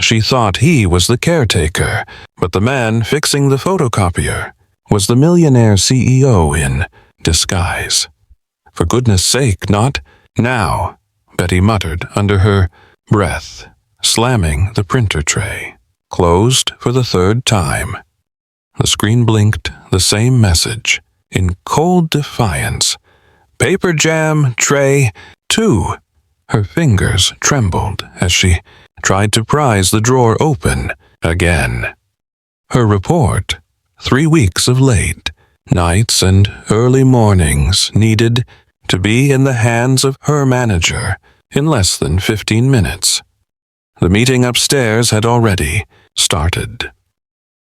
She thought he was the caretaker, but the man fixing the photocopier was the millionaire CEO in disguise. For goodness sake, not now, Betty muttered under her breath, slamming the printer tray. Closed for the third time. The screen blinked the same message, in cold defiance. Paper jam tray 2. Her fingers trembled as she tried to prise the drawer open again. Her report, 3 weeks of late nights and early mornings needed to be in the hands of her manager in less than 15 minutes. The meeting upstairs had already started.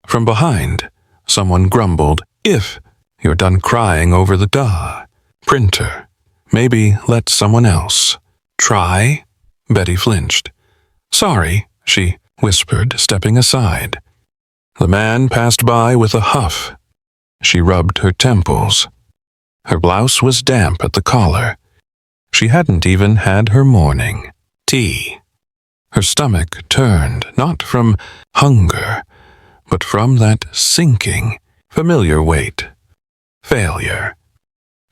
From behind, someone grumbled, "If you're done crying over the printer, maybe let someone else try." Betty flinched. "Sorry," she whispered, stepping aside. The man passed by with a huff. She rubbed her temples. Her blouse was damp at the collar. She hadn't even had her morning tea. Her stomach turned, not from hunger, but from that sinking, familiar weight. Failure.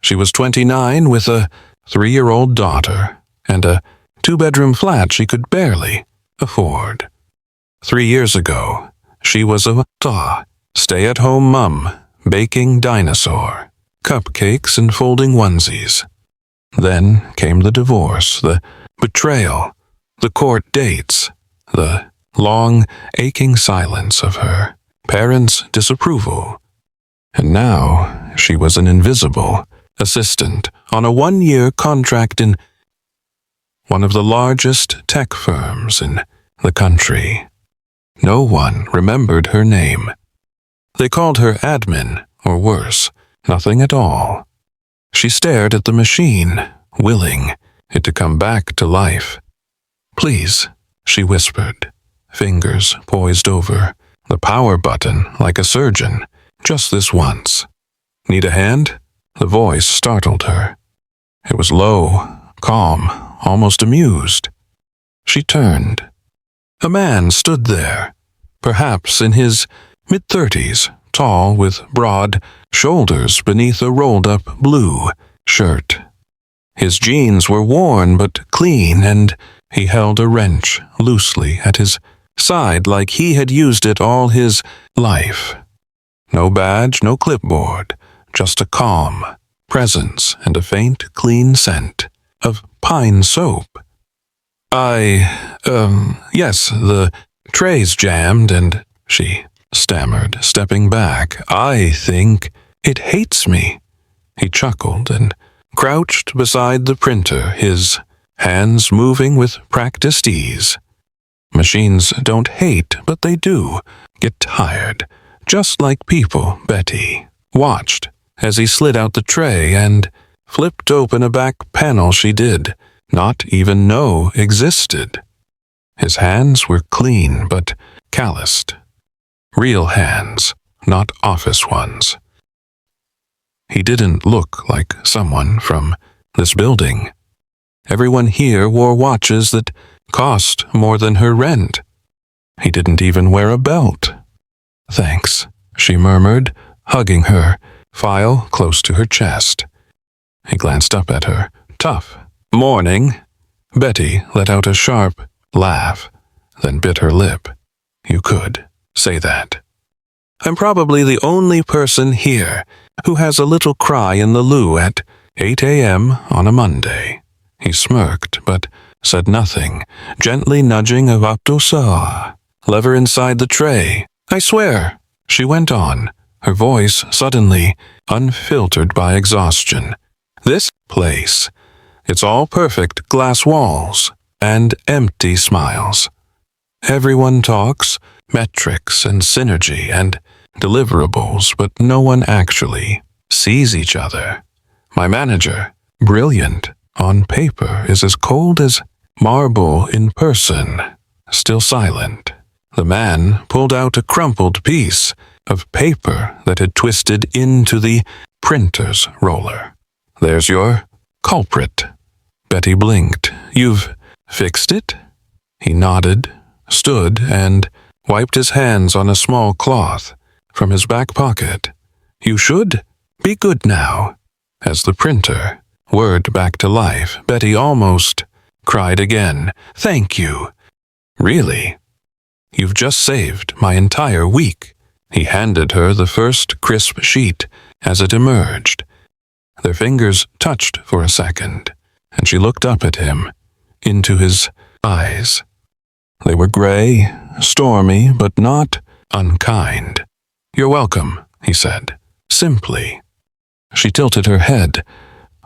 She was 29 with a 3-year-old daughter and a 2-bedroom flat she could barely afford. 3 years ago, she was a stay-at-home mum, baking dinosaur, cupcakes and folding onesies. Then came the divorce, the betrayal, the court dates, the long, aching silence of her parents' disapproval. And now she was an invisible assistant on a 1-year contract in one of the largest tech firms in the country. No one remembered her name. They called her admin, or worse, nothing at all. She stared at the machine, willing it to come back to life. "Please," she whispered, fingers poised over the power button like a surgeon, "just this once." "Need a hand?" The voice startled her. It was low, calm, almost amused. She turned. A man stood there, perhaps in his mid-30s, tall with broad shoulders beneath a rolled-up blue shirt. His jeans were worn but clean, and he held a wrench loosely at his side like he had used it all his life. No badge, no clipboard, just a calm presence and a faint, clean scent of pine soap. Yes, the tray's jammed and," she stammered, stepping back. "I think it hates me." He chuckled and crouched beside the printer, his hands moving with practiced ease. Machines don't hate, but they do get tired, just like people. Betty watched as he slid out the tray and flipped open a back panel she did not even know existed. His hands were clean but calloused. Real hands, not office ones. He didn't look like someone from this building. Everyone here wore watches that cost more than her rent. He didn't even wear a belt. "Thanks," she murmured, hugging her file close to her chest. He glanced up at her. "Tough morning." Betty let out a sharp laugh, then bit her lip. "You could say that. I'm probably the only person here who has a little cry in the loo at 8 a.m. on a Monday." He smirked, but said nothing, gently nudging a vaptosa lever inside the tray. "I swear," she went on, her voice suddenly unfiltered by exhaustion. "This place, it's all perfect glass walls and empty smiles. Everyone talks metrics and synergy and deliverables, but no one actually sees each other. My manager, brilliant on paper, is as cold as marble in person, still silent." The man pulled out a crumpled piece of paper that had twisted into the printer's roller. "There's your culprit." Betty blinked. "You've fixed it?" He nodded, stood and wiped his hands on a small cloth from his back pocket. "You should be good now." As the printer whirred back to life, Betty almost cried again. "Thank you. Really? You've just saved my entire week." He handed her the first crisp sheet as it emerged. Their fingers touched for a second, and she looked up at him, into his eyes. They were gray, stormy, but not unkind. "You're welcome," he said, simply. She tilted her head.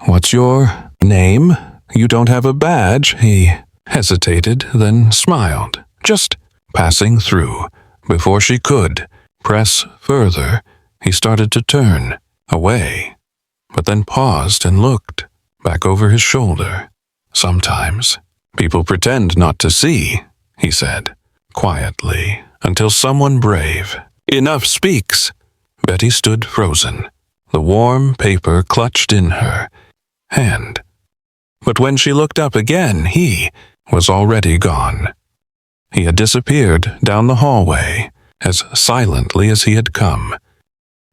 "What's your name? You don't have a badge." He hesitated, then smiled, just passing through. Before she could press further, he started to turn away, but then paused and looked back over his shoulder. "Sometimes people pretend not to see," he said, quietly, "until someone brave enough speaks." Betty stood frozen, the warm paper clutched in her hand. But when she looked up again, he was already gone. He had disappeared down the hallway as silently as he had come.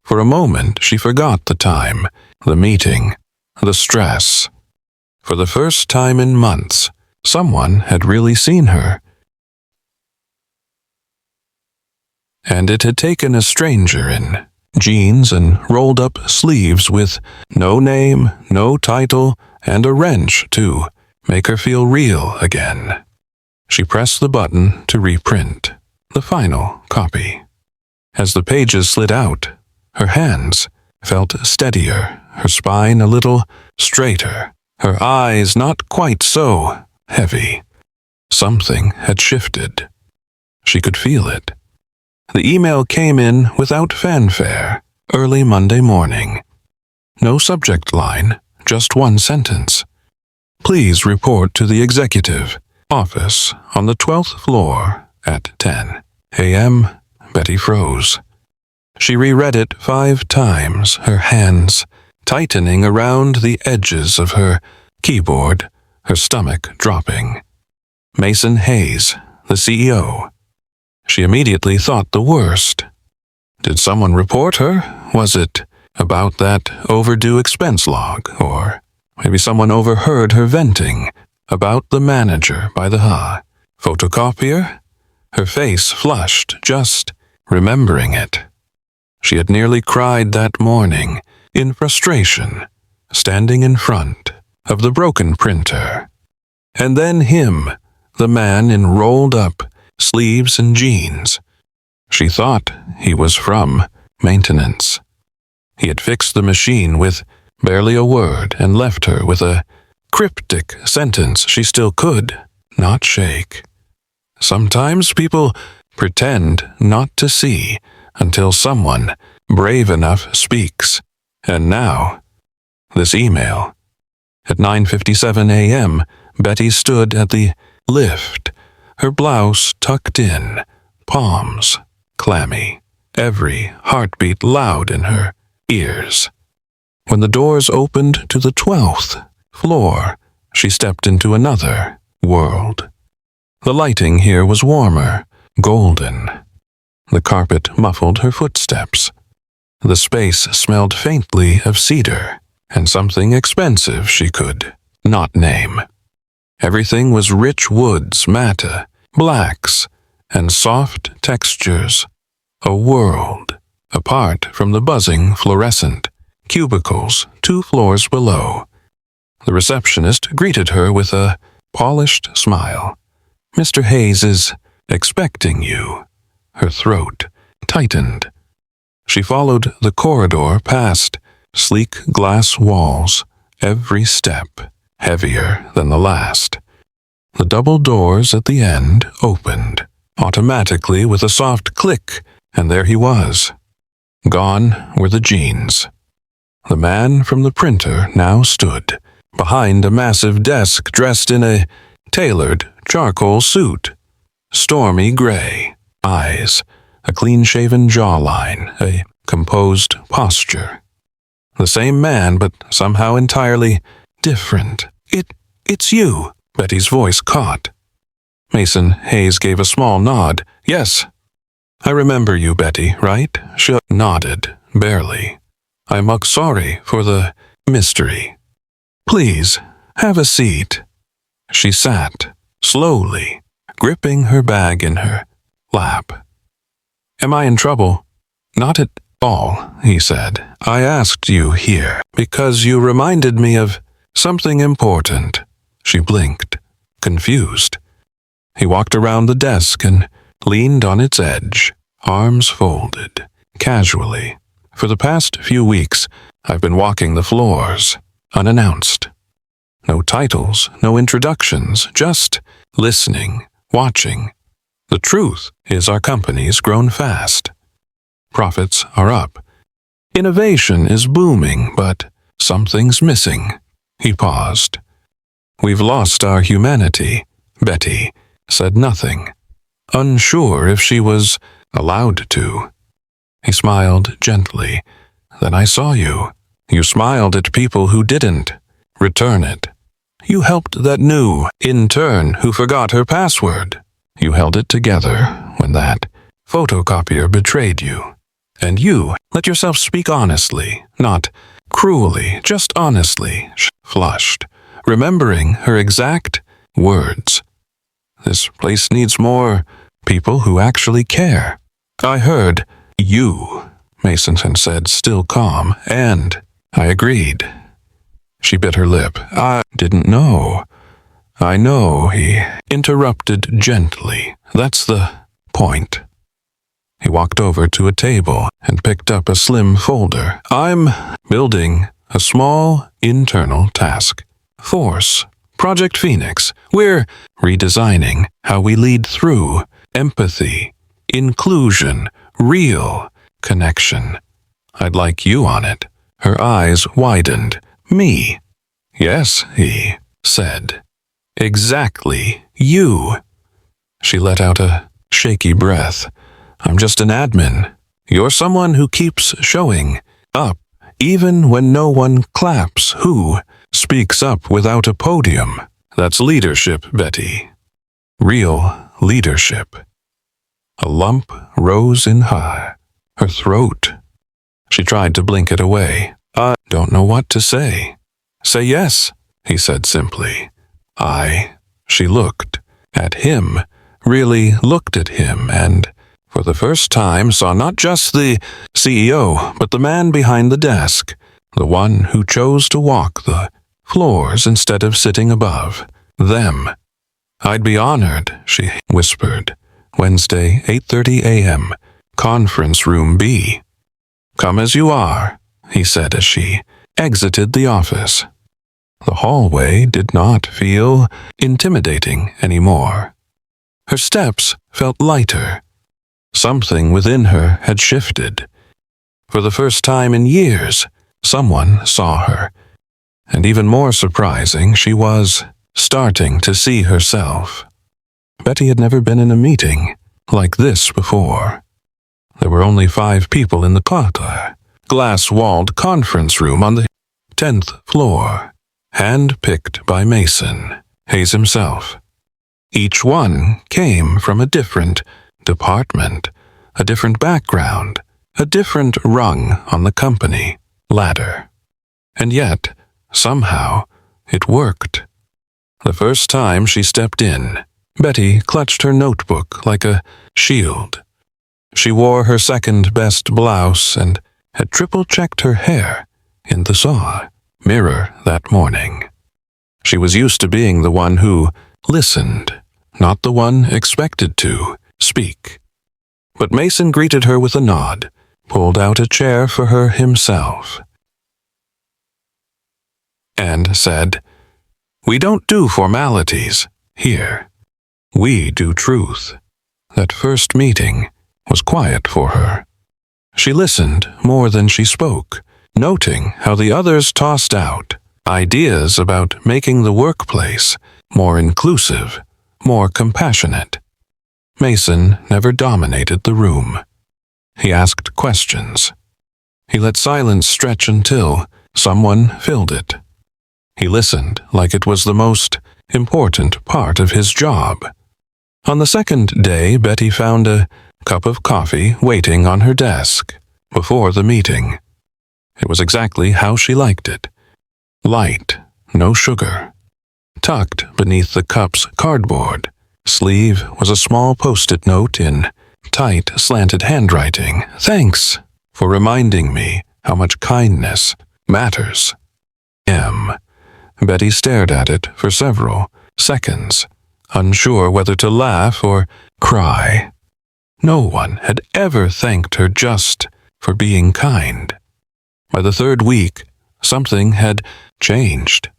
For a moment, she forgot the time, the meeting, the stress. For the first time in months, someone had really seen her. And it had taken a stranger in jeans and rolled-up sleeves with no name, no title, and a wrench to make her feel real again. She pressed the button to reprint the final copy. As the pages slid out, her hands felt steadier, her spine a little straighter, her eyes not quite so heavy. Something had shifted. She could feel it. The email came in without fanfare, early Monday morning. No subject line, just one sentence. "Please report to the executive office on the 12th floor at 10 a.m. Betty froze. She reread it 5 times, her hands tightening around the edges of her keyboard, her stomach dropping. Mason Hayes, the CEO. She immediately thought the worst. Did someone report her? Was it about that overdue expense log, or maybe someone overheard her venting about the manager by the photocopier? Her face flushed just remembering it. She had nearly cried that morning in frustration, standing in front of the broken printer. And then him, the man in rolled-up sleeves and jeans. She thought he was from maintenance. He had fixed the machine with barely a word and left her with a cryptic sentence she still could not shake. Sometimes people pretend not to see until someone brave enough speaks. And now, this email. At 9:57 a.m., Betty stood at the lift, her blouse tucked in, palms clammy, every heartbeat loud in her ears. When the doors opened to the 12th floor, she stepped into another world. The lighting here was warmer, golden. The carpet muffled her footsteps. The space smelled faintly of cedar and something expensive she could not name. Everything was rich woods, matte, blacks, and soft textures. A world apart from the buzzing fluorescent cubicles 2 floors below. The receptionist greeted her with a polished smile. "Mr. Hayes is expecting you." Her throat tightened. She followed the corridor past sleek glass walls, every step heavier than the last. The double doors at the end opened, automatically with a soft click, and there he was. Gone were the jeans. The man from the printer now stood behind a massive desk dressed in a tailored charcoal suit. Stormy gray eyes, a clean-shaven jawline, a composed posture. The same man, but somehow entirely different. It's you," Betty's voice caught. Mason Hayes gave a small nod. Yes. I remember you, Betty, right? She nodded, barely. I'm sorry for the mystery. Please, have a seat. She sat, slowly, gripping her bag in her lap. Am I in trouble? Not at all, he said. I asked you here because you reminded me of something important. She blinked, confused. He walked around the desk and leaned on its edge, arms folded, casually. For the past few weeks, I've been walking the floors, unannounced. No titles, no introductions, just listening, watching. The truth is our company's grown fast. Profits are up. Innovation is booming, but something's missing. He paused. We've lost our humanity. Betty said nothing, unsure if she was allowed to. He smiled gently. Then I saw you. You smiled at people who didn't return it. You helped that new intern who forgot her password. You held it together when that photocopier betrayed you. And you let yourself speak honestly, not cruelly, just honestly. She flushed, remembering her exact words. This place needs more people who actually care. I heard you, Mason said, still calm, and I agreed. She bit her lip. I didn't know. I know, he interrupted gently. That's the point. He walked over to a table and picked up a slim folder. I'm building a small internal task force. Project Phoenix. We're redesigning how we lead through empathy, inclusion, real connection. I'd like you on it. Her eyes widened. Me? Yes, he said. Exactly, you. She let out a shaky breath. I'm just an admin. You're someone who keeps showing up, even when no one claps. Who speaks up without a podium? That's leadership, Betty. Real leadership. A lump rose in her throat. She tried to blink it away. I don't know what to say. Say yes, he said simply. She looked at him, really looked at him, and for the first time saw not just the CEO, but the man behind the desk, the one who chose to walk the floors instead of sitting above them. I'd be honored, she whispered. Wednesday, 8:30 a.m., Conference Room B. Come as you are, he said as she exited the office. The hallway did not feel intimidating anymore. Her steps felt lighter. Something within her had shifted. For the first time in years, someone saw her. And even more surprising, she was starting to see herself. Betty had never been in a meeting like this before. There were only 5 people in the glass-walled conference room on the 10th floor, hand-picked by Mason Hayes himself. Each one came from a different department, a different background, a different rung on the company ladder. And yet, somehow, it worked. The first time she stepped in, Betty clutched her notebook like a shield. She wore her second-best blouse and had triple-checked her hair in the mirror that morning. She was used to being the one who listened, not the one expected to speak. But Mason greeted her with a nod, pulled out a chair for her himself, and said, "We don't do formalities here. We do truth." That first meeting was quiet for her. She listened more than she spoke, noting how the others tossed out ideas about making the workplace more inclusive, more compassionate. Mason never dominated the room. He asked questions. He let silence stretch until someone filled it. He listened like it was the most important part of his job. On the second day, Betty found a cup of coffee waiting on her desk before the meeting. It was exactly how she liked it. Light, no sugar. Tucked beneath the cup's cardboard sleeve was a small post-it note in tight, slanted handwriting. "Thanks for reminding me how much kindness matters. M." Betty stared at it for several seconds, unsure whether to laugh or cry. No one had ever thanked her just for being kind. By the third week, something had changed.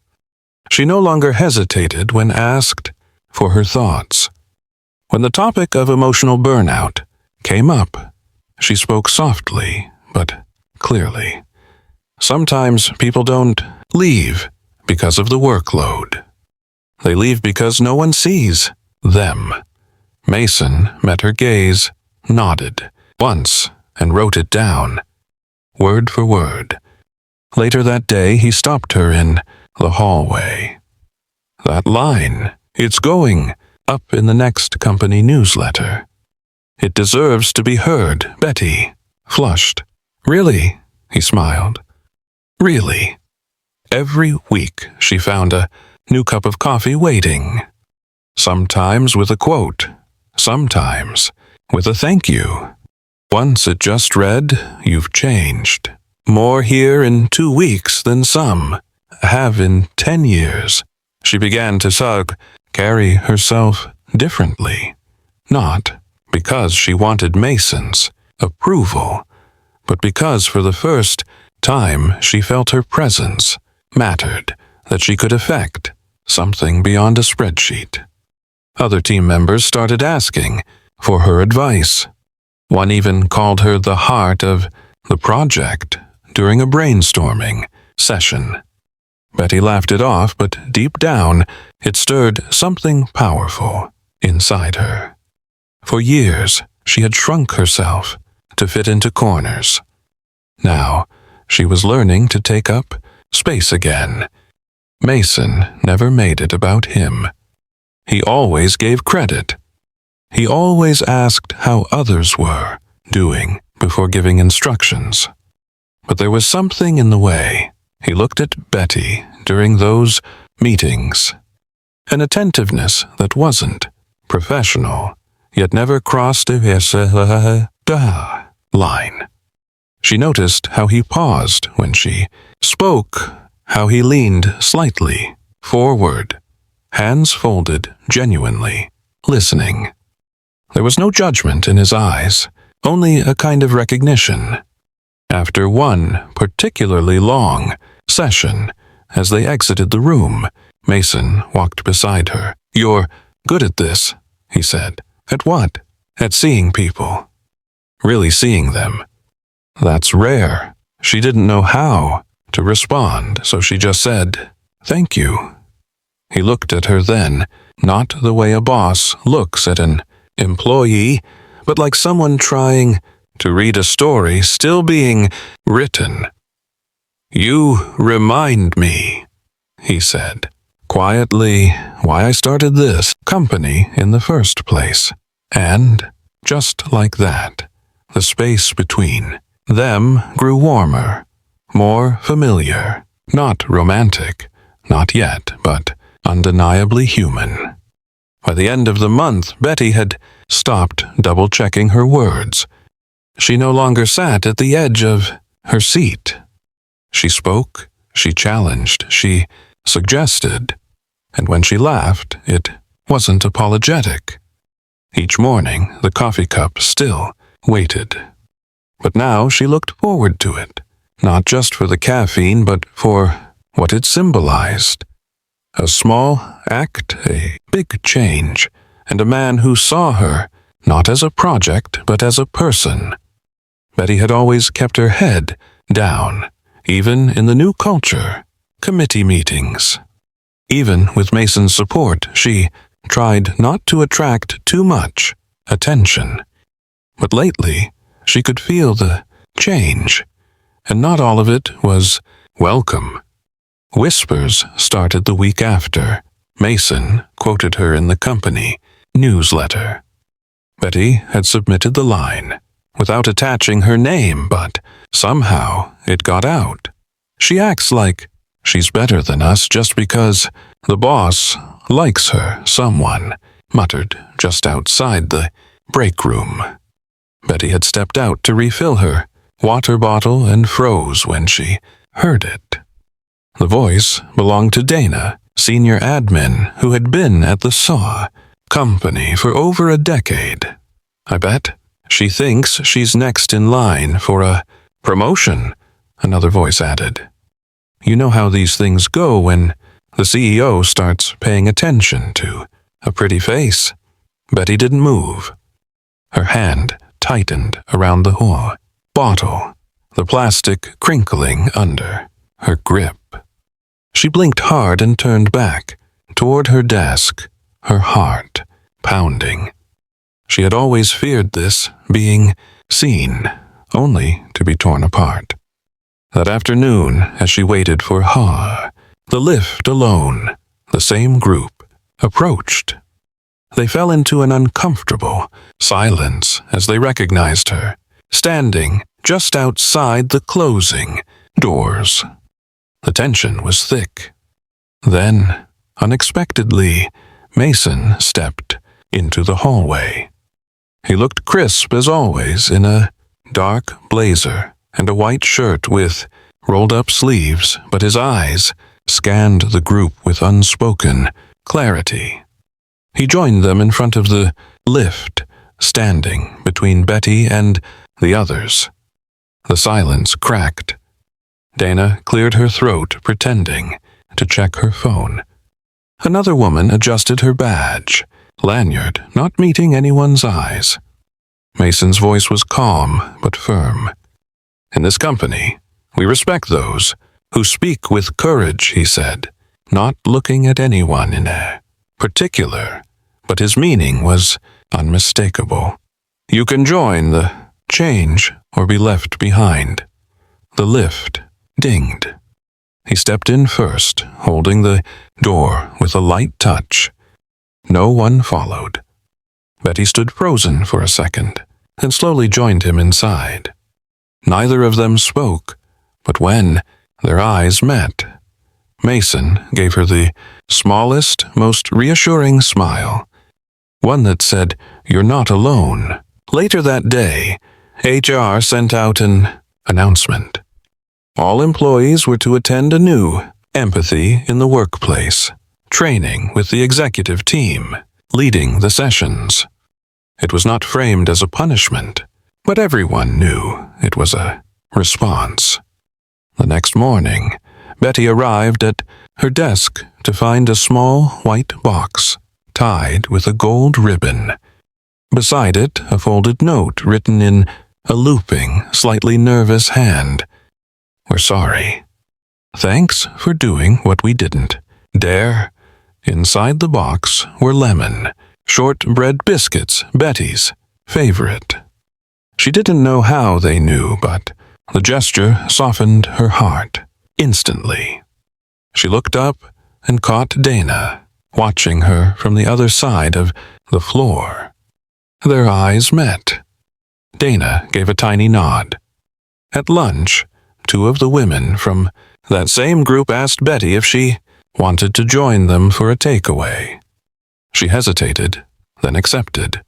She no longer hesitated when asked for her thoughts. When the topic of emotional burnout came up, she spoke softly but clearly. Sometimes people don't leave because of the workload. They leave because no one sees them. Mason met her gaze, nodded once, and wrote it down, word for word. Later that day, he stopped her in the hallway. "That line, it's going up in the next company newsletter. It deserves to be heard." Betty flushed. "Really?" he smiled. "Really?" Every week she found a new cup of coffee waiting. Sometimes with a quote, sometimes with a thank you. Once it just read, "You've changed. More here in 2 weeks than some have in 10 years. She began to carry herself differently, not because she wanted Mason's approval, but because for the first time she felt her presence mattered, that she could affect something beyond a spreadsheet. Other team members started asking for her advice. One even called her the heart of the project during a brainstorming session. Betty laughed it off, but deep down, it stirred something powerful inside her. For years, she had shrunk herself to fit into corners. Now, she was learning to take up space again. Mason never made it about him. He always gave credit. He always asked how others were doing before giving instructions. But there was something in the way he looked at Betty during those meetings, an attentiveness that wasn't professional, yet never crossed a line. She noticed how he paused when she spoke, how he leaned slightly forward, hands folded genuinely, listening. There was no judgment in his eyes, only a kind of recognition. After one particularly long session, as they exited the room, Mason walked beside her. "You're good at this," he said. "At what?" "At seeing people. Really seeing them. That's rare." She didn't know how to respond, so she just said, "Thank you." He looked at her then, not the way a boss looks at an employee, but like someone trying to read a story still being written. "You remind me," he said, quietly, "why I started this company in the first place." And, just like that, the space between them grew warmer, more familiar, not romantic, not yet, but undeniably human. By the end of the month, Betty had stopped double-checking her words. She no longer sat at the edge of her seat. She spoke, she challenged, she suggested, and when she laughed, it wasn't apologetic. Each morning, the coffee cup still waited. But now she looked forward to it, not just for the caffeine, but for what it symbolized. A small act, a big change, and a man who saw her not as a project, but as a person. Betty had always kept her head down, even in the new culture, committee meetings. Even with Mason's support, she tried not to attract too much attention. But lately, she could feel the change, and not all of it was welcome. Whispers started the week after. Mason quoted her in the company newsletter. Betty had submitted the line without attaching her name, but somehow it got out. She acts like she's better than us just because the boss likes her, someone muttered just outside the break room. Betty had stepped out to refill her water bottle and froze when she heard it. The voice belonged to Dana, senior admin who had been at the Saw company for over a decade. I bet she thinks she's next in line for a promotion, another voice added. You know how these things go when the CEO starts paying attention to a pretty face. Betty didn't move. Her hand tightened around the bottle, the plastic crinkling under her grip. She blinked hard and turned back toward her desk, her heart pounding. She had always feared this, being seen, only to be torn apart. That afternoon, as she waited for the lift alone, the same group approached. They fell into an uncomfortable silence as they recognized her, standing just outside the closing doors. The tension was thick. Then, unexpectedly, Mason stepped into the hallway. He looked crisp as always in a dark blazer and a white shirt with rolled-up sleeves, but his eyes scanned the group with unspoken clarity. He joined them in front of the lift, standing between Betty and the others. The silence cracked. Dana cleared her throat, pretending to check her phone. Another woman adjusted her badge, lanyard not meeting anyone's eyes. Mason's voice was calm but firm. In this company, we respect those who speak with courage, he said, not looking at anyone in particular, but his meaning was unmistakable. You can join the change or be left behind. The lift dinged. He stepped in first, holding the door with a light touch. No one followed. Betty stood frozen for a second, then slowly joined him inside. Neither of them spoke, but when their eyes met, Mason gave her the smallest, most reassuring smile, one that said, "You're not alone." Later that day, HR sent out an announcement. All employees were to attend a new Empathy in the Workplace training with the executive team, leading the sessions. It was not framed as a punishment, but everyone knew it was a response. The next morning, Betty arrived at her desk to find a small white box tied with a gold ribbon. Beside it, a folded note written in a looping, slightly nervous hand. We're sorry. Thanks for doing what we didn't dare. Inside the box were lemon, shortbread biscuits, Betty's favorite. She didn't know how they knew, but the gesture softened her heart instantly. She looked up and caught Dana, watching her from the other side of the floor. Their eyes met. Dana gave a tiny nod. At lunch, two of the women from that same group asked Betty if she wanted to join them for a takeaway. She hesitated, then accepted.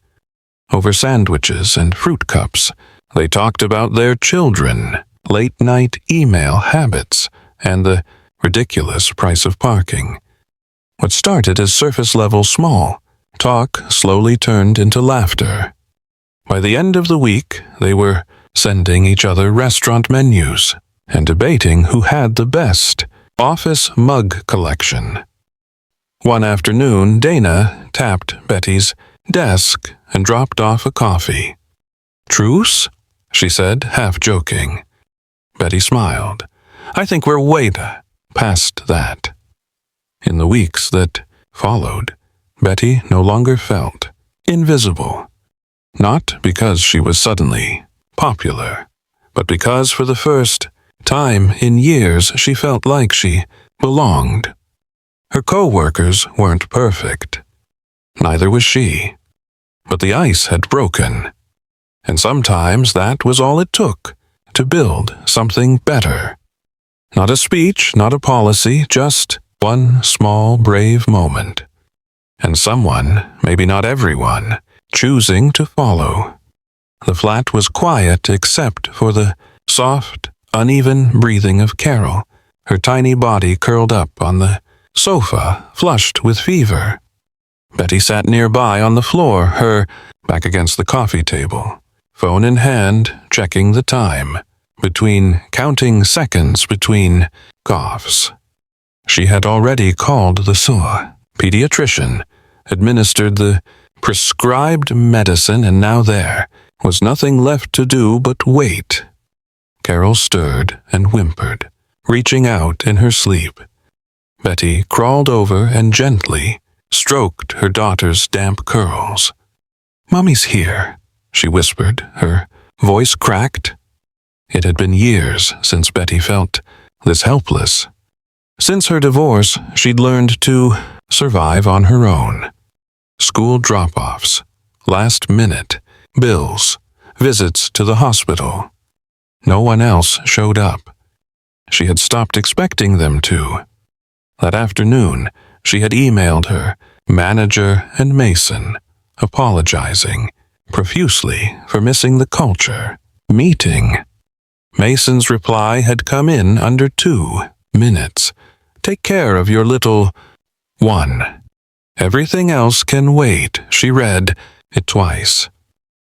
Over sandwiches and fruit cups, they talked about their children, late-night email habits, and the ridiculous price of parking. What started as surface-level small talk slowly turned into laughter. By the end of the week, they were sending each other restaurant menus and debating who had the best office mug collection. One afternoon, Dana tapped Betty's desk and dropped off a coffee. "Truce?" she said, half joking. Betty smiled. "I think we're way past that." In the weeks that followed, Betty no longer felt invisible. Not because she was suddenly popular, but because for the first time in years she felt like she belonged. Her co-workers weren't perfect. Neither was she. But the ice had broken, and sometimes that was all it took to build something better. Not a speech, not a policy, just one small, brave moment. And someone, maybe not everyone, choosing to follow. The flat was quiet except for the soft, uneven breathing of Carol, her tiny body curled up on the sofa, flushed with fever. Betty sat nearby on the floor, her back against the coffee table, phone in hand, checking the time, counting seconds between coughs. She had already called the pediatrician, administered the prescribed medicine, and now there was nothing left to do but wait. Carol stirred and whimpered, reaching out in her sleep. Betty crawled over and gently stroked her daughter's damp curls. "Mommy's here," she whispered, her voice cracked. It had been years since Betty felt this helpless. Since her divorce, she'd learned to survive on her own. School drop-offs, last-minute bills, visits to the hospital. No one else showed up. She had stopped expecting them to. That afternoon, she had emailed her manager and Mason, apologizing profusely for missing the culture meeting. Mason's reply had come in under 2 minutes. "Take care of your little one. Everything else can wait," she read it twice.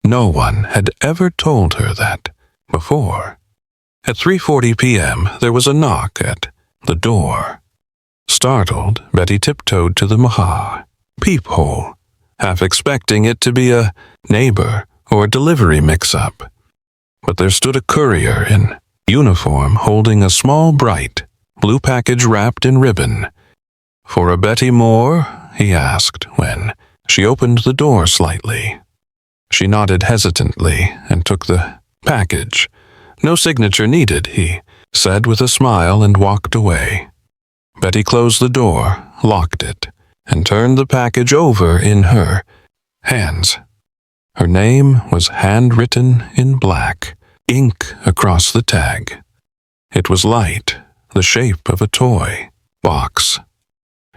No one had ever told her that before. At 3:40 p.m., there was a knock at the door. Startled, Betty tiptoed to the peephole, half expecting it to be a neighbor or a delivery mix-up. But there stood a courier in uniform holding a small, bright, blue package wrapped in ribbon. "For a Betty Moore?" he asked when she opened the door slightly. She nodded hesitantly and took the package. "No signature needed," he said with a smile and walked away. Betty closed the door, locked it, and turned the package over in her hands. Her name was handwritten in black, ink across the tag. It was light, the shape of a toy box.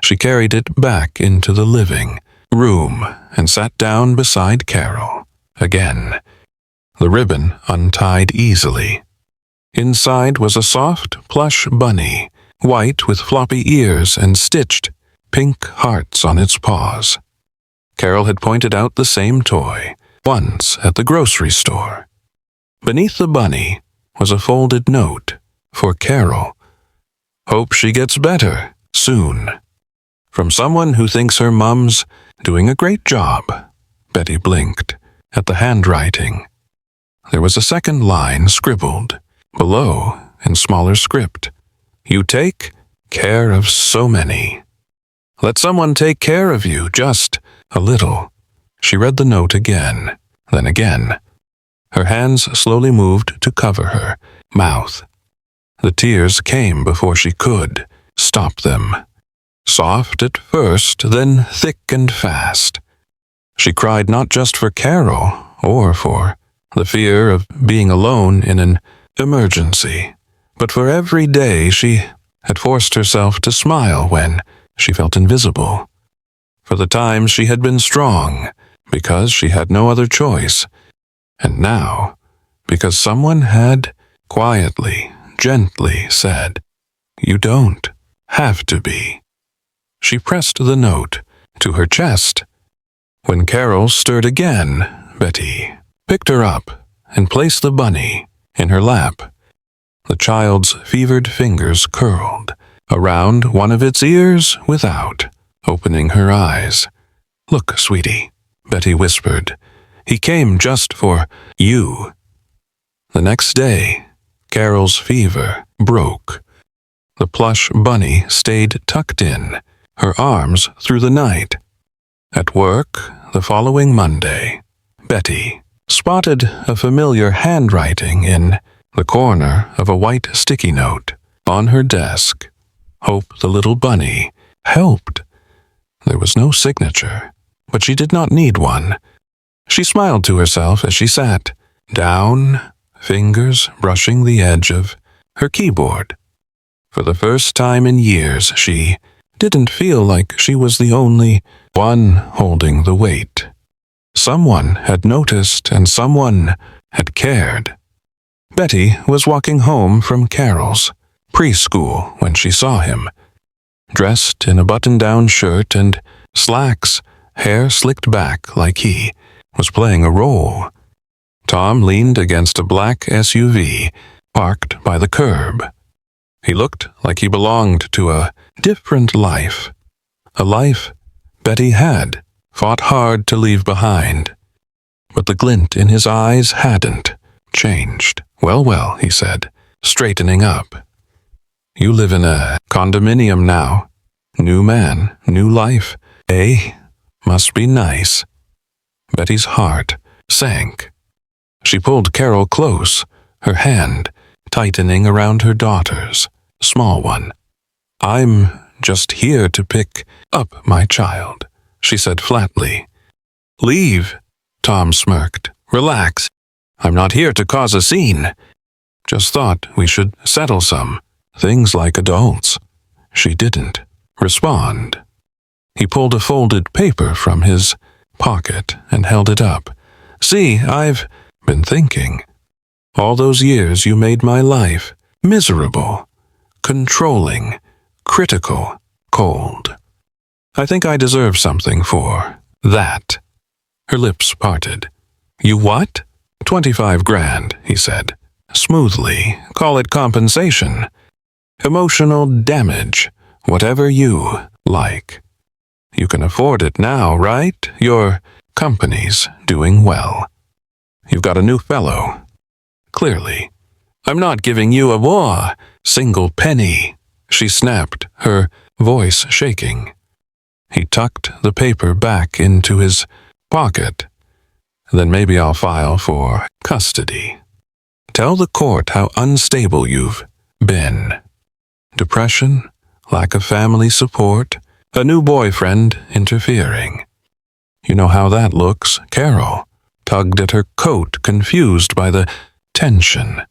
She carried it back into the living room and sat down beside Carol again, the ribbon untied easily. Inside was a soft, plush bunny, white with floppy ears and stitched pink hearts on its paws. Carol had pointed out the same toy once at the grocery store. Beneath the bunny was a folded note for Carol. "Hope she gets better soon. From someone who thinks her mom's doing a great job." Betty blinked at the handwriting. There was a second line scribbled below in smaller script. "You take care of so many. Let someone take care of you just a little." She read the note again, then again. Her hands slowly moved to cover her mouth. The tears came before she could stop them. Soft at first, then thick and fast. She cried not just for Carol or for the fear of being alone in an emergency, but for every day she had forced herself to smile when she felt invisible. For the times she had been strong, because she had no other choice. And now, because someone had quietly, gently said, "You don't have to be." She pressed the note to her chest. When Carol stirred again, Betty picked her up and placed the bunny in her lap. The child's fevered fingers curled around one of its ears without opening her eyes. "Look, sweetie," Betty whispered. "He came just for you." The next day, Carol's fever broke. The plush bunny stayed tucked in her arms through the night. At work, the following Monday, Betty spotted a familiar handwriting in the corner of a white sticky note on her desk. "Hope the little bunny helped." There was no signature, but she did not need one. She smiled to herself as she sat down, fingers brushing the edge of her keyboard. For the first time in years, she didn't feel like she was the only one holding the weight. Someone had noticed and someone had cared. Betty was walking home from Carol's preschool when she saw him, dressed in a button-down shirt and slacks, hair slicked back like he was playing a role. Tom leaned against a black SUV parked by the curb. He looked like he belonged to a different life, a life Betty had fought hard to leave behind. But the glint in his eyes hadn't changed. Well, he said, straightening up. You live in a condominium now. New man, new life, eh? Must be nice. Betty's heart sank. She pulled Carol close, her hand tightening around her daughter's small one. I'm just here to pick up my child, she said flatly. Leave, Tom smirked. Relax. I'm not here to cause a scene. Just thought we should settle some things like adults. She didn't respond. He pulled a folded paper from his pocket and held it up. See, I've been thinking. All those years you made my life miserable, controlling, critical, cold. I think I deserve something for that. Her lips parted. You what? 25 grand, he said, smoothly. Call it compensation. Emotional damage, whatever you like. You can afford it now, right? Your company's doing well. You've got a new fellow. Clearly. I'm not giving you a single penny, she snapped, her voice shaking. He tucked the paper back into his pocket. Then maybe I'll file for custody. Tell the court how unstable you've been. Depression, lack of family support, a new boyfriend interfering. You know how that looks. Carol tugged at her coat, confused by the tension.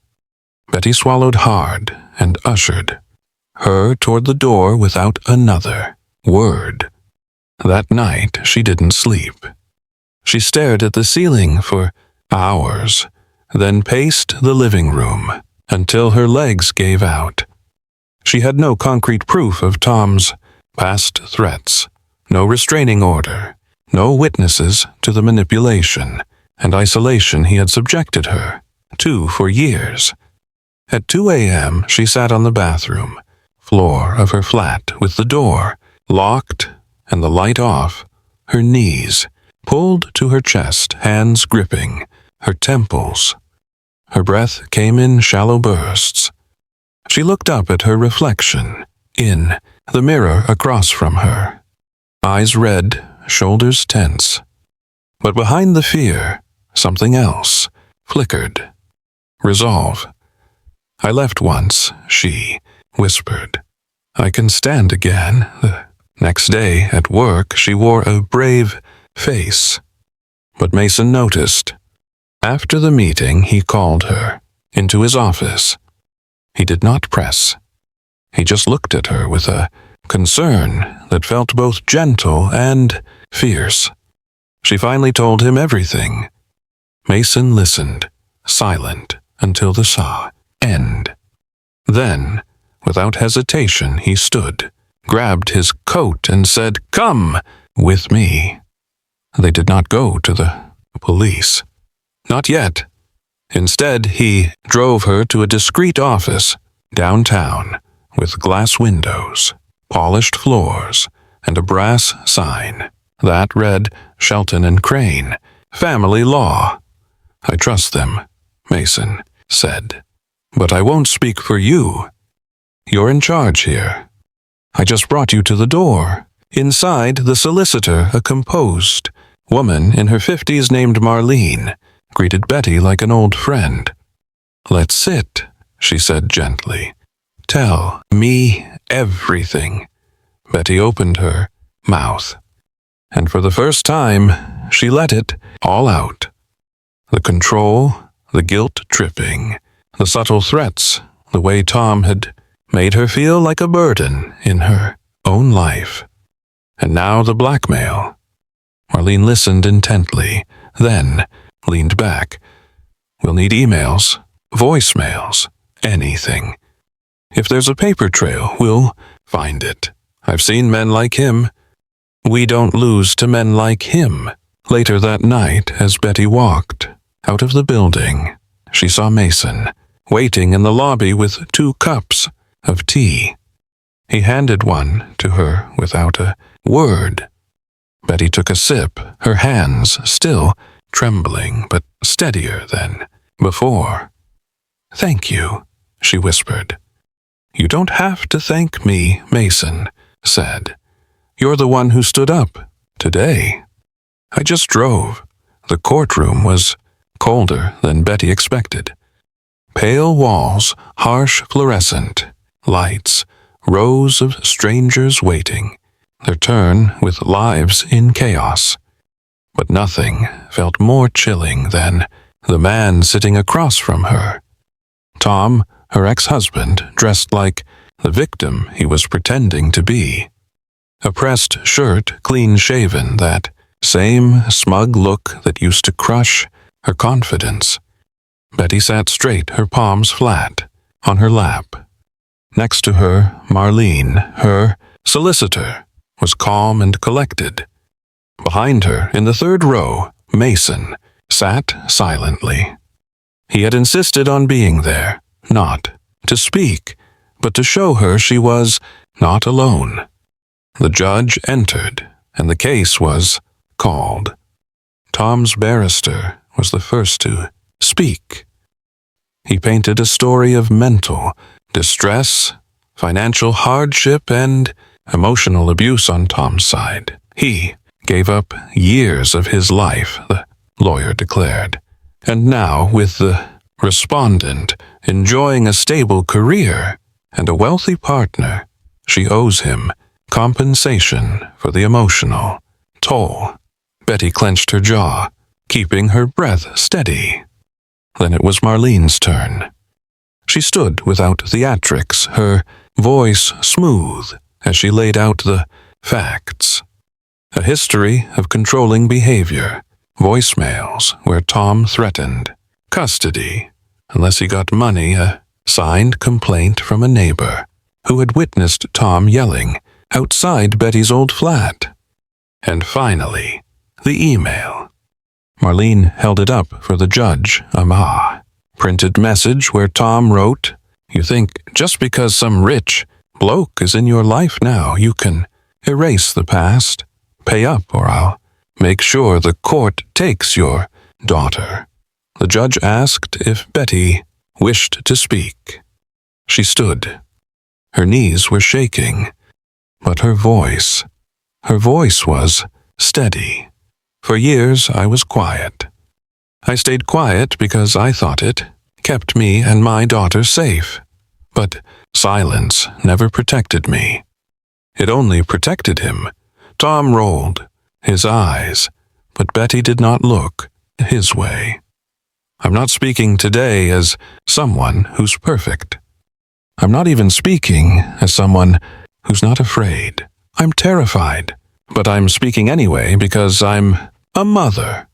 Betty swallowed hard and ushered her toward the door without another word. That night she didn't sleep. She stared at the ceiling for hours, then paced the living room until her legs gave out. She had no concrete proof of Tom's past threats, no restraining order, no witnesses to the manipulation and isolation he had subjected her to for years. At 2 a.m., she sat on the bathroom floor of her flat with the door locked and the light off, her knees pulled to her chest, hands gripping her temples. Her breath came in shallow bursts. She looked up at her reflection in the mirror across from her, eyes red, shoulders tense. But behind the fear, something else flickered. Resolve. I left once, she whispered. I can stand again. The next day at work, she wore a brave face. But Mason noticed. After the meeting, he called her into his office. He did not press. He just looked at her with a concern that felt both gentle and fierce. She finally told him everything. Mason listened, silent, until the saw end. Then, without hesitation, he stood, grabbed his coat, and said, "Come with me." They did not go to the police. Not yet. Instead, he drove her to a discreet office downtown with glass windows, polished floors, and a brass sign that read Shelton and Crane, Family Law. I trust them, Mason said. But I won't speak for you. You're in charge here. I just brought you to the door. Inside, the solicitor, a composed woman in her 50s named Marlene, greeted Betty like an old friend. Let's sit, she said gently. Tell me everything. Betty opened her mouth. and for the first time, she let it all out. The control, the guilt-tripping, the subtle threats, the way Tom had made her feel like a burden in her own life. And now the blackmail. Marlene listened intently, then leaned back. We'll need emails, voicemails, anything. If there's a paper trail, we'll find it. I've seen men like him. We don't lose to men like him. Later that night, as Betty walked out of the building, she saw Mason waiting in the lobby with 2 cups of tea. He handed one to her without a word. Betty took a sip, her hands still trembling but steadier than before. "Thank you," she whispered. "You don't have to thank me," Mason said. "You're the one who stood up today. I just drove." The courtroom was colder than Betty expected. Pale walls, harsh fluorescent lights, rows of strangers waiting, their turn with lives in chaos. But nothing felt more chilling than the man sitting across from her. Tom, her ex-husband, dressed like the victim he was pretending to be. A pressed shirt, clean-shaven, that same smug look that used to crush her confidence. Betty sat straight, her palms flat, on her lap. Next to her, Marlene, her solicitor, was calm and collected. Behind her, in the 3rd row, Mason sat silently. He had insisted on being there, not to speak, but to show her she was not alone. The judge entered, and the case was called. Tom's barrister was the first to speak. He painted a story of mental distress, financial hardship, and emotional abuse on Tom's side. He gave up years of his life, the lawyer declared, and now, with the respondent enjoying a stable career and a wealthy partner, she owes him compensation for the emotional toll. Betty clenched her jaw, keeping her breath steady. Then it was Marlene's turn. She stood without theatrics, her voice smooth as she laid out the facts. A history of controlling behavior, voicemails where Tom threatened, custody unless he got money, a signed complaint from a neighbor who had witnessed Tom yelling outside Betty's old flat. And finally, the email. Marlene held it up for the judge, printed message where Tom wrote, "You think just because some rich bloke is in your life now, you can erase the past? Pay up or I'll make sure the court takes your daughter." The judge asked if Betty wished to speak. She stood. Her knees were shaking, but her voice was steady. "For years I was quiet. I stayed quiet because I thought it kept me and my daughter safe. But silence never protected me. It only protected him." Tom rolled his eyes, but Betty did not look his way. "I'm not speaking today as someone who's perfect. I'm not even speaking as someone who's not afraid. I'm terrified, but I'm speaking anyway because I'm a mother.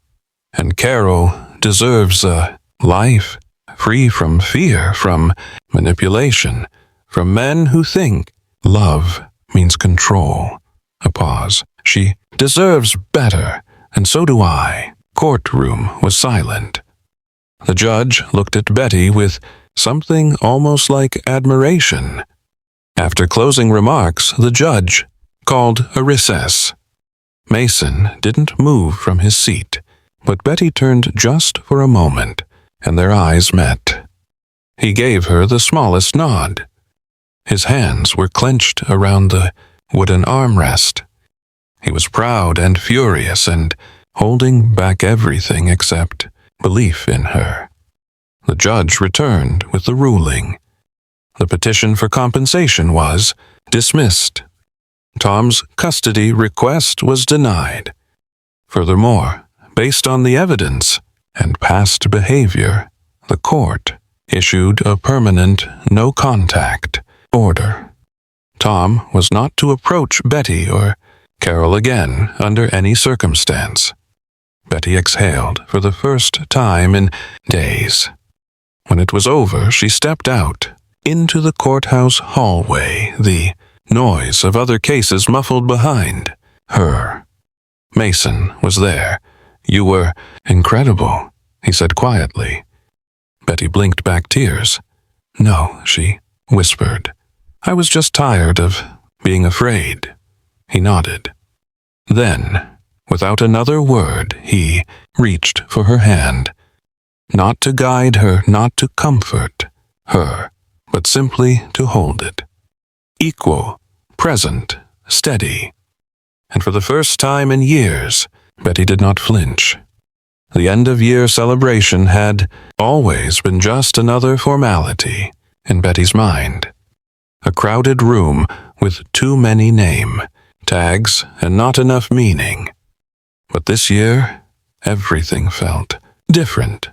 And Carol deserves a life free from fear, from manipulation, from men who think love means control." A pause. "She deserves better, and so do I." Courtroom was silent. The judge looked at Betty with something almost like admiration. After closing remarks, the judge called a recess. Mason didn't move from his seat, but Betty turned just for a moment, and their eyes met. He gave her the smallest nod. His hands were clenched around the wooden armrest. He was proud and furious and holding back everything except belief in her. The judge returned with the ruling. The petition for compensation was dismissed. Tom's custody request was denied. Furthermore, based on the evidence and past behavior, the court issued a permanent no-contact order. Tom was not to approach Betty or Carol again under any circumstance. Betty exhaled for the first time in days. When it was over, she stepped out into the courthouse hallway, the noise of other cases muffled behind her. Mason was there. "You were incredible," he said quietly. Betty blinked back tears. "No," she whispered. "I was just tired of being afraid." He nodded. Then, without another word, he reached for her hand. Not to guide her, not to comfort her, but simply to hold it. Equal, present, steady. And for the first time in years, Betty did not flinch. The end-of-year celebration had always been just another formality in Betty's mind. A crowded room with too many name tags and not enough meaning. But this year, everything felt different.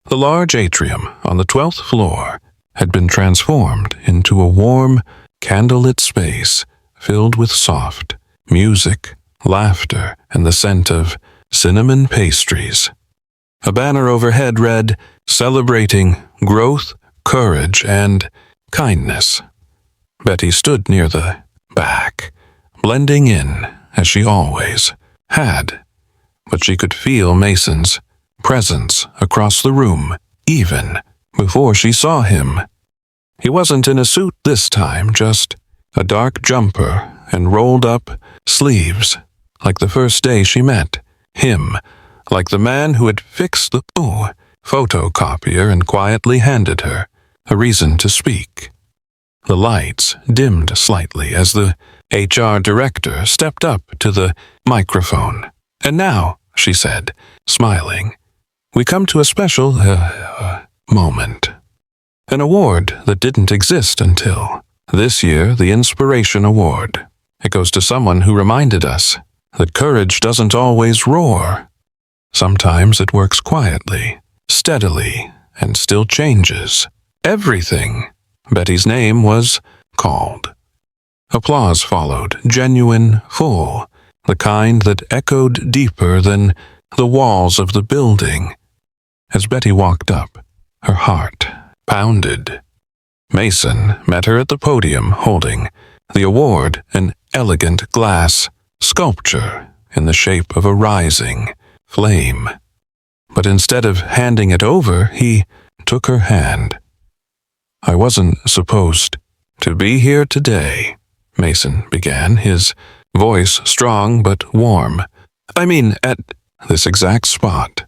The large atrium on the 12th floor had been transformed into a warm, candlelit space filled with soft music, laughter, and the scent of cinnamon pastries. A banner overhead read, "Celebrating growth, courage, and kindness." Betty stood near the back, blending in as she always had, but she could feel Mason's presence across the room even before she saw him. He wasn't in a suit this time, just a dark jumper and rolled-up sleeves, like the first day she met him, like the man who had fixed the photocopier and quietly handed her a reason to speak. The lights dimmed slightly as the HR director stepped up to the microphone. "And now," she said, smiling, "we come to a special moment. An award that didn't exist until this year, the Inspiration Award. It goes to someone who reminded us that courage doesn't always roar. Sometimes it works quietly, steadily, and still changes everything." Betty's name was called. Applause followed, genuine, full, the kind that echoed deeper than the walls of the building. As Betty walked up, her heart pounded. Mason met her at the podium holding the award, an elegant glass sculpture in the shape of a rising flame. But instead of handing it over, he took her hand. "I wasn't supposed to be here today," Mason began, his voice strong but warm. "I mean, at this exact spot.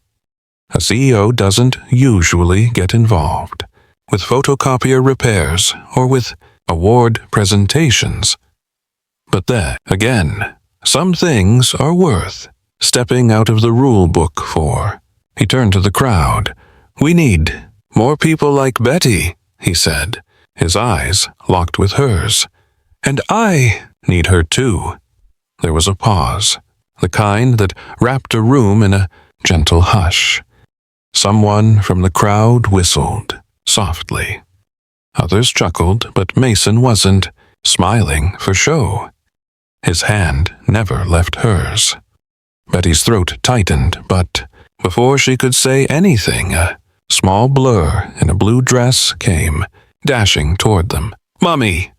A CEO doesn't usually get involved with photocopier repairs or with award presentations. But then, again, some things are worth stepping out of the rule book for." He turned to the crowd. "We need more people like Betty," he said, his eyes locked with hers. "And I need her too." There was a pause, the kind that wrapped a room in a gentle hush. Someone from the crowd whistled softly. Others chuckled, but Mason wasn't smiling for show. His hand never left hers. Betty's throat tightened, but before she could say anything, a small blur in a blue dress came dashing toward them. "Mummy!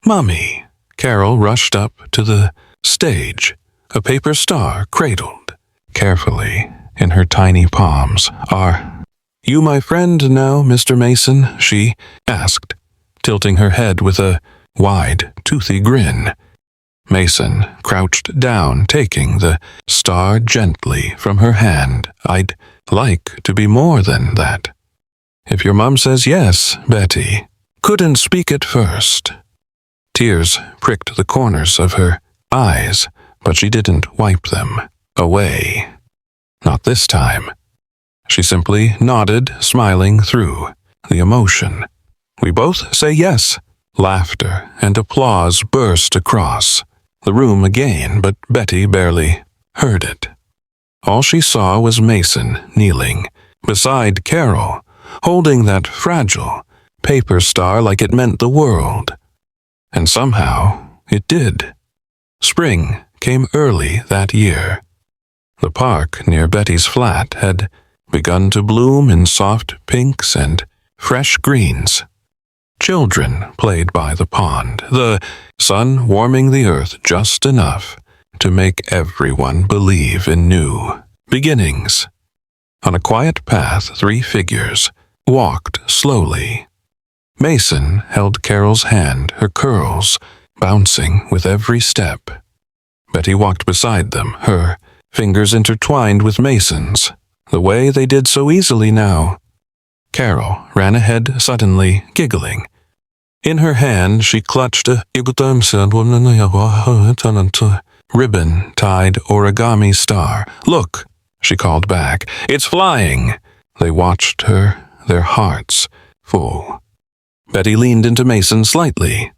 Mummy!" Carol rushed up to the stage, a paper star cradled carefully in her tiny palms. "Are you my friend now, Mr. Mason?" she asked, tilting her head with a wide, toothy grin. Mason crouched down, taking the star gently from her hand. "I'd like to be more than that. If your mom says yes, Betty." Couldn't speak at first. Tears pricked the corners of her eyes, but she didn't wipe them away. Not this time. She simply nodded, smiling through the emotion. "We both say yes." Laughter and applause burst across the room again, but Betty barely heard it. All she saw was Mason kneeling beside Carol, holding that fragile paper star like it meant the world. And somehow it did. Spring came early that year. The park near Betty's flat had begun to bloom in soft pinks and fresh greens. Children played by the pond, the sun warming the earth just enough to make everyone believe in new beginnings. On a quiet path, 3 figures walked slowly. Mason held Carol's hand, her curls bouncing with every step. Betty walked beside them, her fingers intertwined with Mason's, the way they did so easily now. Carol ran ahead suddenly, giggling. In her hand, she clutched a ribbon-tied origami star. "Look," she called back. "It's flying." They watched her, their hearts full. Betty leaned into Mason slightly.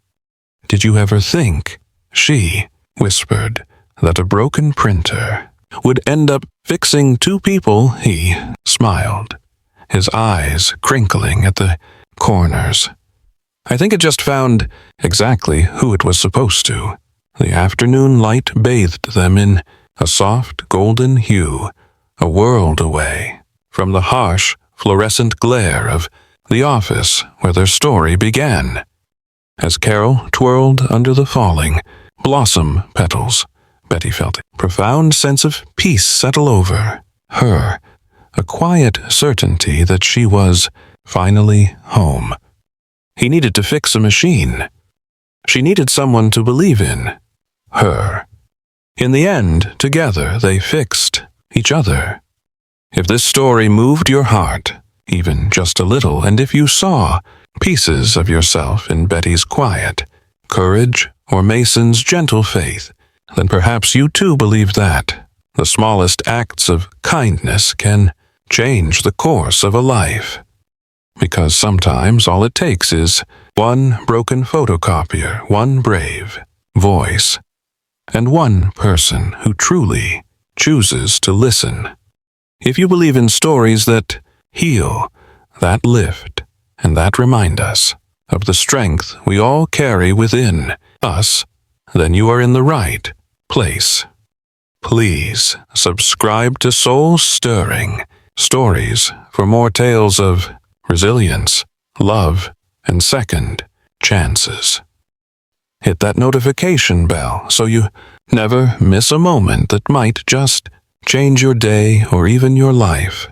"Did you ever think," she whispered, "that a broken printer would end up fixing 2 people?" He smiled, his eyes crinkling at the corners. "I think it just found exactly who it was supposed to." The afternoon light bathed them in a soft golden hue, a world away from the harsh fluorescent glare of the office where their story began. As Carol twirled under the falling blossom petals, Betty felt a profound sense of peace settle over her, a quiet certainty that she was finally home. He needed to fix a machine. She needed someone to believe in her. In the end, together, they fixed each other. If this story moved your heart, even just a little, and if you saw pieces of yourself in Betty's quiet courage or Mason's gentle faith, then perhaps you too believe that the smallest acts of kindness can change the course of a life. Because sometimes all it takes is one broken photocopier, one brave voice, and one person who truly chooses to listen. If you believe in stories that heal, that lift, and that remind us of the strength we all carry within us, then you are in the right place. Please subscribe to Soul-Stirring Stories for more tales of resilience, love, and second chances. Hit that notification bell so you never miss a moment that might just change your day or even your life.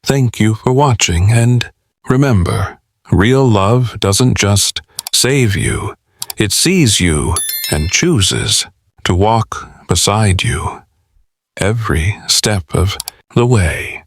Thank you for watching, and remember, real love doesn't just save you, it sees you and chooses to walk beside you every step of the way.